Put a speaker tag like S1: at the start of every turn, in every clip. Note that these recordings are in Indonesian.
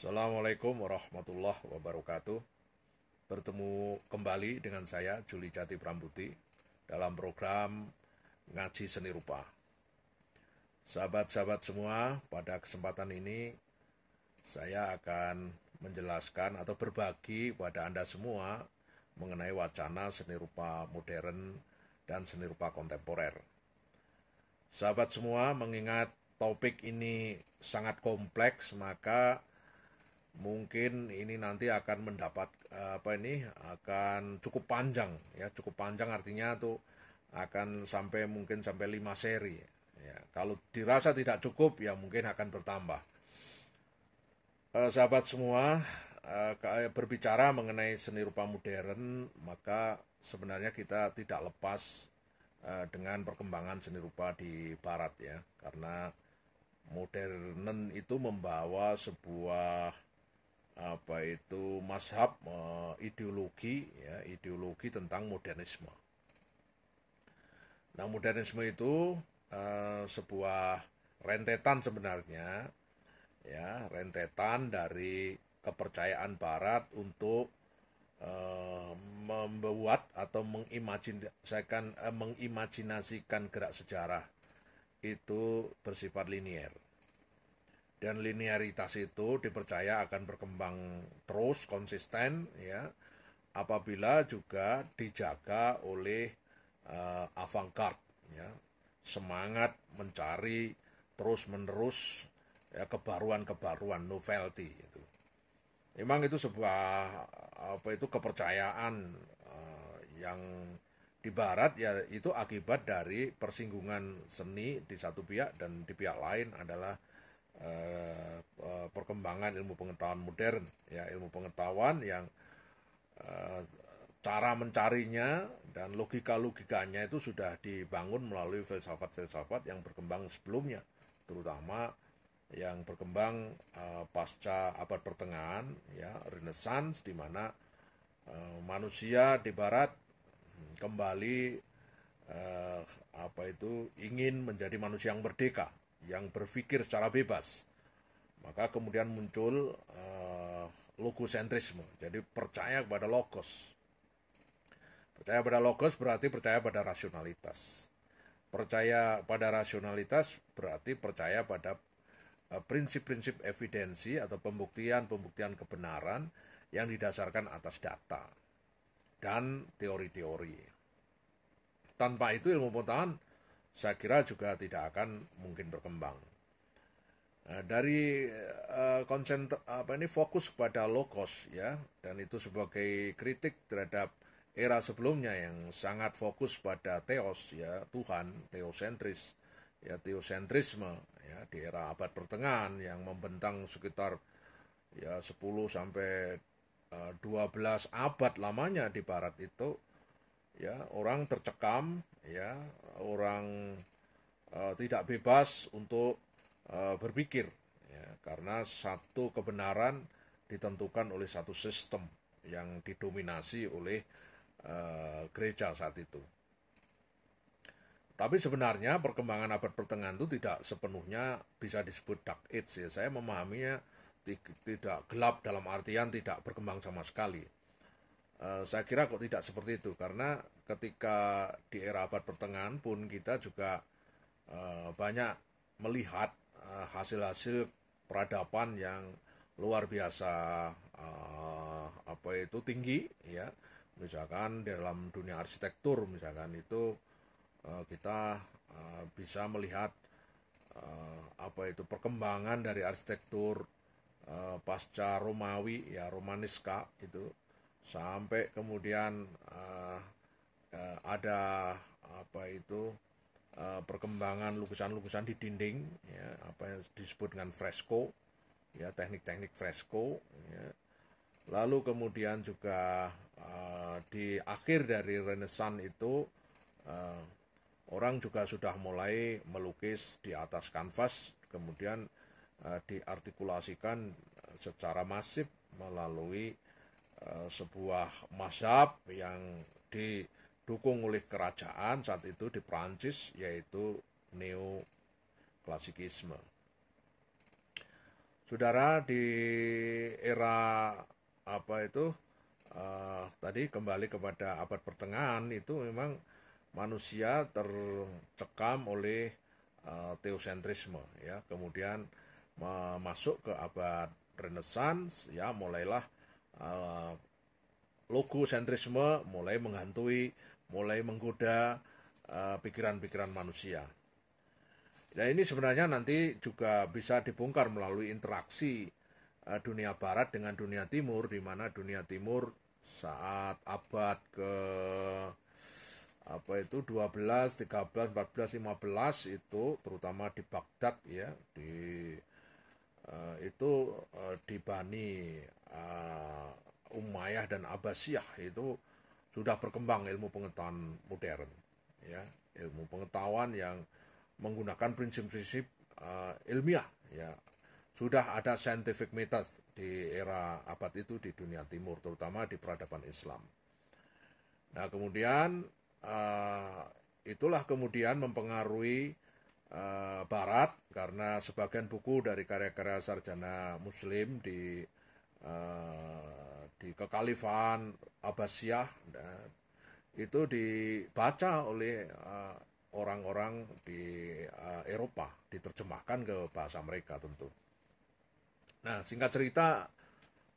S1: Assalamualaikum warahmatullahi wabarakatuh. Bertemu kembali dengan saya, Juli Jati Prambuti, dalam program Ngaji Seni Rupa. Sahabat-sahabat semua, pada kesempatan ini saya akan menjelaskan atau berbagi pada Anda semua mengenai wacana seni rupa modern dan seni rupa kontemporer. Sahabat semua, mengingat topik ini sangat kompleks, maka mungkin ini nanti akan mendapat akan cukup panjang ya, cukup panjang artinya tuh akan mungkin sampai 5 seri ya. Kalau dirasa tidak cukup ya mungkin akan bertambah. Sahabat semua, berbicara mengenai seni rupa modern, maka sebenarnya kita tidak lepas dengan perkembangan seni rupa di barat ya, karena modern itu membawa sebuah mazhab, ideologi ya, ideologi tentang modernisme. Nah, modernisme itu sebuah rentetan sebenarnya ya, rentetan dari kepercayaan barat untuk membuat atau mengimajinasikan gerak sejarah itu bersifat linier. Dan linearitas itu dipercaya akan berkembang terus konsisten ya, apabila juga dijaga oleh avant-garde ya, semangat mencari terus menerus ya, kebaruan-kebaruan, novelty itu. Memang itu sebuah kepercayaan yang di barat ya, itu akibat dari persinggungan seni di satu pihak, dan di pihak lain adalah perkembangan ilmu pengetahuan modern ya, ilmu pengetahuan yang cara mencarinya dan logika-logikanya itu sudah dibangun melalui filsafat-filsafat yang berkembang sebelumnya, terutama yang berkembang pasca abad pertengahan ya, Renaissance, di mana manusia di barat kembali ingin menjadi manusia yang merdeka, yang berpikir secara bebas. Maka kemudian muncul logosentrisme, jadi percaya kepada logos. Percaya pada logos berarti percaya pada rasionalitas. Percaya pada rasionalitas berarti percaya pada prinsip-prinsip evidensi atau pembuktian-pembuktian kebenaran yang didasarkan atas data dan teori-teori. Tanpa itu ilmu pengetahuan saya kira juga tidak akan mungkin berkembang. Dari fokus pada logos ya, dan itu sebagai kritik terhadap era sebelumnya yang sangat fokus pada theos ya, Tuhan, teosentris ya, teosentrisme ya, di era abad pertengahan yang membentang sekitar ya 10 sampai 12 abad lamanya di barat itu ya. Orang tercekam ya, orang tidak bebas untuk berpikir ya, karena satu kebenaran ditentukan oleh satu sistem yang didominasi oleh gereja saat itu. Tapi sebenarnya perkembangan abad pertengahan itu tidak sepenuhnya bisa disebut dark age ya. Saya memahaminya tidak gelap dalam artian tidak berkembang sama sekali. Saya kira kok tidak seperti itu, karena ketika di era abad pertengahan pun kita juga banyak melihat hasil-hasil peradaban yang luar biasa tinggi ya. Misalkan dalam dunia arsitektur, misalkan itu kita bisa melihat perkembangan dari arsitektur pasca Romawi ya, Romaniska itu, sampai kemudian ada perkembangan lukisan-lukisan di dinding ya, apa yang disebut dengan fresko ya, teknik-teknik fresko ya. Lalu kemudian juga di akhir dari Renaissance itu orang juga sudah mulai melukis di atas kanvas, kemudian diartikulasikan secara masif melalui sebuah mazhab yang didukung oleh kerajaan saat itu di Prancis, yaitu neoklasikisme. Saudara, di era apa itu tadi kembali kepada abad pertengahan itu memang manusia tercekam oleh teosentrisme ya. Kemudian masuk ke abad Renaissance ya, mulailah uh, logosentrisme mulai menghantui, mulai menggoda pikiran-pikiran manusia. Nah, ini sebenarnya nanti juga bisa dibongkar melalui interaksi dunia barat dengan dunia timur, di mana dunia timur saat abad ke apa itu 12, 13, 14, 15 itu terutama di Baghdad ya, di itu di Bani Umayyah dan Abbasiyah itu sudah berkembang ilmu pengetahuan modern ya, ilmu pengetahuan yang menggunakan prinsip-prinsip ilmiah ya. Sudah ada scientific method di era abad itu di dunia timur, terutama di peradaban Islam. Nah, kemudian itulah kemudian mempengaruhi Barat, karena sebagian buku dari karya-karya sarjana Muslim di kekhalifahan Abbasiyah itu dibaca oleh orang-orang di Eropa, diterjemahkan ke bahasa mereka tentu. Nah, singkat cerita,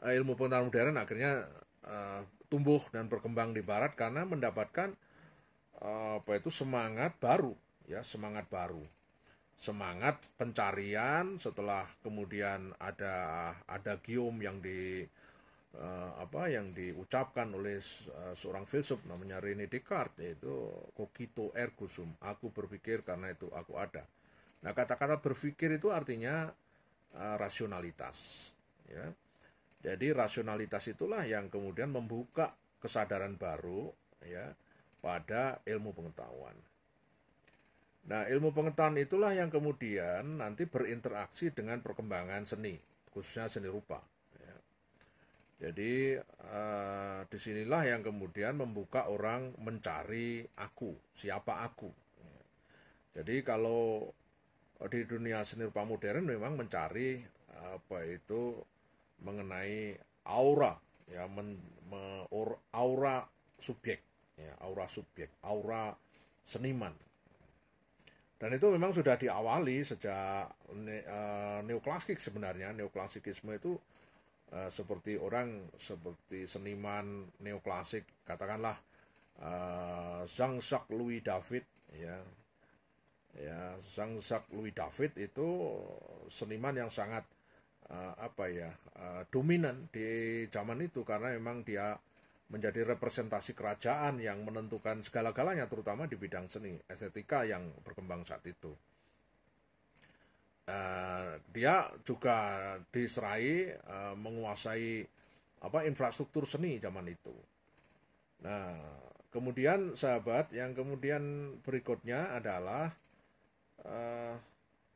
S1: ilmu pengetahuan modern akhirnya tumbuh dan berkembang di Barat karena mendapatkan apa itu semangat baru, ya semangat baru, semangat pencarian setelah kemudian ada gium yang apa yang diucapkan oleh seorang filsuf namanya René Descartes, yaitu cogito ergo sum, aku berpikir karena itu aku ada. Nah, kata-kata berpikir itu artinya rasionalitas ya. Jadi rasionalitas itulah yang kemudian membuka kesadaran baru ya pada ilmu pengetahuan. Nah, ilmu pengetahuan itulah yang kemudian nanti berinteraksi dengan perkembangan seni, khususnya seni rupa. Ya. Jadi disinilah yang kemudian membuka orang mencari aku, siapa aku. Ya. Jadi kalau di dunia seni rupa modern memang mencari apa itu mengenai aura ya, aura subjek ya, aura seniman. Dan itu memang sudah diawali sejak neoklasik sebenarnya. Neoklasikisme itu seperti seniman neoklasik, katakanlah Jean-Jacques Louis David ya. Ya, Jean-Jacques Louis David itu seniman yang sangat dominan di zaman itu, karena memang dia menjadi representasi kerajaan yang menentukan segala-galanya, terutama di bidang seni estetika yang berkembang saat itu. Dia juga diserai menguasai infrastruktur seni zaman itu. Nah, kemudian sahabat, yang kemudian berikutnya adalah uh,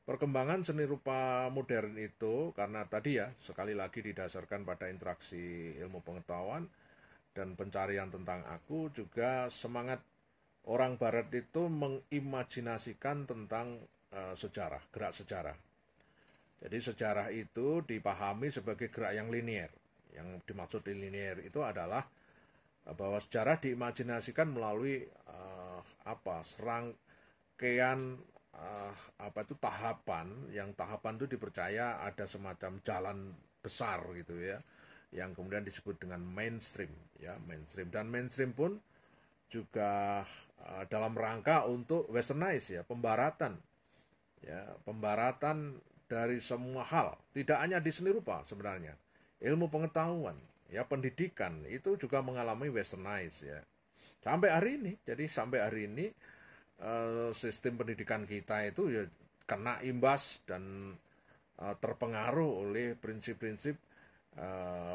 S1: perkembangan seni rupa modern itu, karena tadi ya sekali lagi didasarkan pada interaksi ilmu pengetahuan dan pencarian tentang aku, juga semangat orang barat itu mengimajinasikan tentang sejarah, gerak sejarah. Jadi sejarah itu dipahami sebagai gerak yang linier. Yang dimaksud linier itu adalah bahwa sejarah diimajinasikan melalui serangkaian tahapan, yang tahapan itu dipercaya ada semacam jalan besar gitu ya, yang kemudian disebut dengan mainstream ya, mainstream. Dan mainstream pun juga dalam rangka untuk westernize ya, pembaratan ya, pembaratan dari semua hal, tidak hanya di seni rupa sebenarnya, ilmu pengetahuan ya, pendidikan itu juga mengalami westernize ya sampai hari ini. Jadi sampai hari ini sistem pendidikan kita itu ya kena imbas dan terpengaruh oleh prinsip-prinsip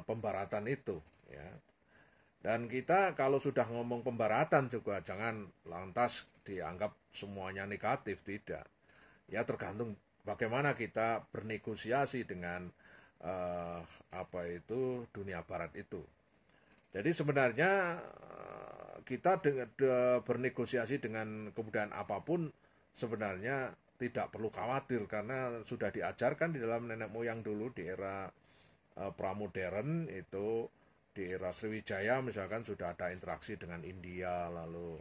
S1: pembaratan itu ya. Dan kita kalau sudah ngomong pembaratan juga jangan lantas dianggap semuanya negatif, tidak. Ya tergantung bagaimana kita bernegosiasi dengan dunia barat itu. Jadi sebenarnya kita bernegosiasi dengan kebudayaan apapun sebenarnya tidak perlu khawatir karena sudah diajarkan di dalam nenek moyang dulu di era pramodern itu, di era Sriwijaya misalkan sudah ada interaksi dengan India, lalu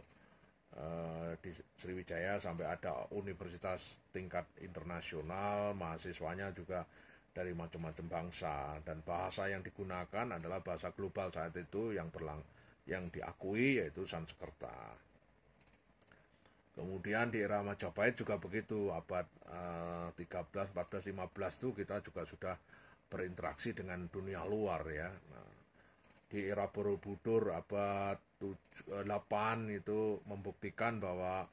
S1: di Sriwijaya sampai ada universitas tingkat internasional, mahasiswanya juga dari macam-macam bangsa, dan bahasa yang digunakan adalah bahasa global saat itu yang diakui yaitu Sanskerta. Kemudian di era Majapahit juga begitu, abad 13, 14, 15 itu kita juga sudah berinteraksi dengan dunia luar ya. Nah, di era Borobudur abad 8 itu membuktikan bahwa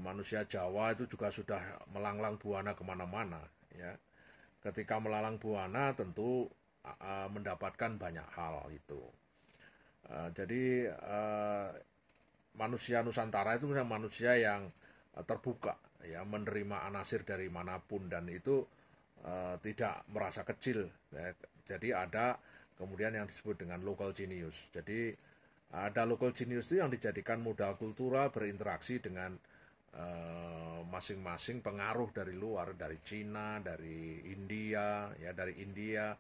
S1: manusia Jawa itu juga sudah melanglang buana kemana-mana ya. Ketika melalang buana tentu mendapatkan banyak hal itu. Jadi manusia Nusantara itu manusia yang terbuka ya, menerima anasir dari manapun, dan itu tidak merasa kecil ya. Jadi ada kemudian yang disebut dengan local genius. Jadi ada local genius itu yang dijadikan modal kultural berinteraksi dengan masing-masing pengaruh dari luar, dari Cina, dari India ya, dari India,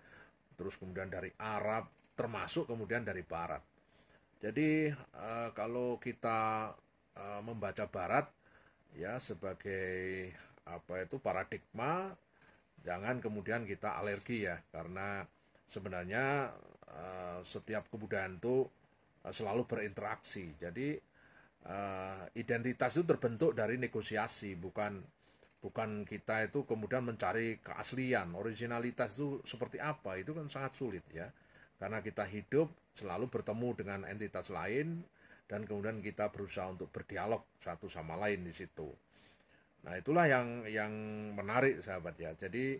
S1: terus kemudian dari Arab, termasuk kemudian dari Barat. Jadi kalau kita membaca Barat ya sebagai apa itu paradigma, jangan kemudian kita alergi ya, karena sebenarnya setiap kebudayaan itu selalu berinteraksi. Jadi identitas itu terbentuk dari negosiasi, bukan kita itu kemudian mencari keaslian, originalitas itu seperti apa, itu kan sangat sulit ya. Karena kita hidup selalu bertemu dengan entitas lain, dan kemudian kita berusaha untuk berdialog satu sama lain di situ. Nah, itulah yang menarik sahabat ya. Jadi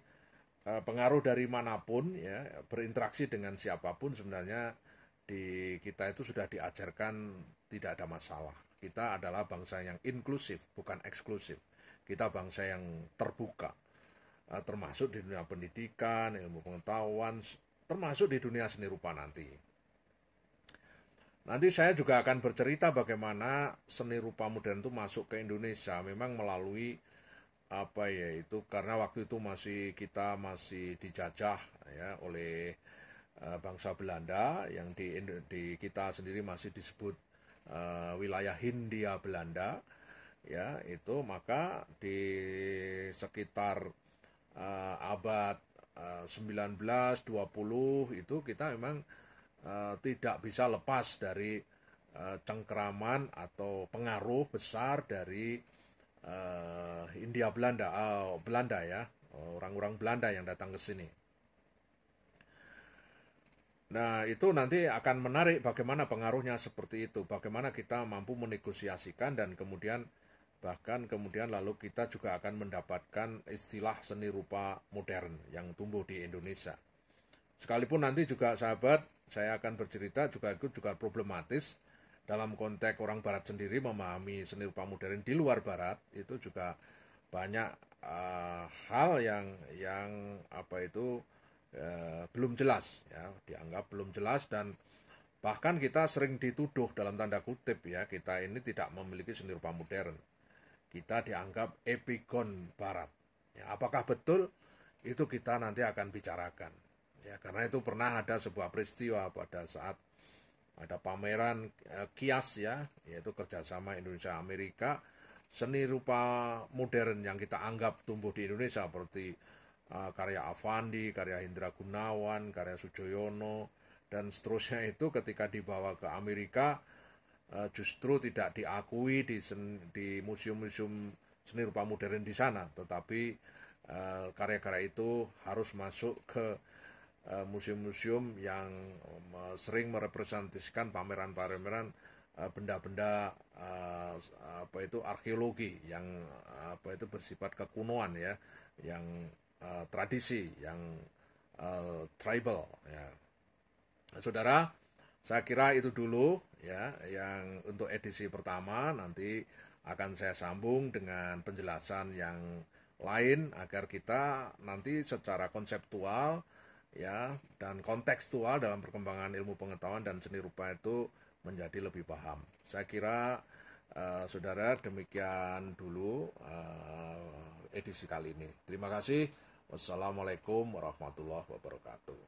S1: pengaruh dari manapun ya, berinteraksi dengan siapapun sebenarnya di kita itu sudah diajarkan tidak ada masalah. Kita adalah bangsa yang inklusif, bukan eksklusif. Kita bangsa yang terbuka, termasuk di dunia pendidikan, ilmu pengetahuan, termasuk di dunia seni rupa nanti. Nanti saya juga akan bercerita bagaimana seni rupa modern itu masuk ke Indonesia, memang melalui apa ya itu, karena waktu itu kita masih dijajah ya oleh bangsa Belanda, yang di kita sendiri masih disebut wilayah Hindia Belanda ya, itu maka di sekitar abad 19 20 itu kita memang tidak bisa lepas dari cengkeraman atau pengaruh besar dari Hindia Belanda ya, orang-orang Belanda yang datang ke sini. Nah, itu nanti akan menarik bagaimana pengaruhnya seperti itu, bagaimana kita mampu menegosiasikan, dan kemudian bahkan kemudian lalu kita juga akan mendapatkan istilah seni rupa modern yang tumbuh di Indonesia. Sekalipun nanti juga sahabat, saya akan bercerita juga itu juga problematis dalam konteks orang Barat sendiri memahami seni rupa modern di luar Barat, itu juga banyak hal yang apa itu belum jelas ya, dianggap belum jelas, dan bahkan kita sering dituduh dalam tanda kutip ya, kita ini tidak memiliki seni rupa modern. Kita dianggap epigon Barat. Ya, apakah betul? Itu kita nanti akan bicarakan. Ya, karena itu pernah ada sebuah peristiwa pada saat ada pameran KIAS ya, yaitu kerjasama Indonesia Amerika, seni rupa modern yang kita anggap tumbuh di Indonesia seperti karya Avandi, karya Hendra Gunawan, karya Sujoyono, dan seterusnya, itu ketika dibawa ke Amerika justru tidak diakui di museum-museum seni rupa modern di sana, tetapi karya-karya itu harus masuk ke museum-museum yang sering merepresentasikan pameran-pameran benda-benda apa itu arkeologi yang apa itu bersifat kekunoan ya, yang tradisi, yang tribal ya. Nah, saudara, saya kira itu dulu ya yang untuk edisi pertama. Nanti akan saya sambung dengan penjelasan yang lain agar kita nanti secara konseptual ya dan kontekstual dalam perkembangan ilmu pengetahuan dan seni rupa itu menjadi lebih paham. Saya kira saudara, demikian dulu edisi kali ini. Terima kasih. Wassalamualaikum warahmatullahi wabarakatuh.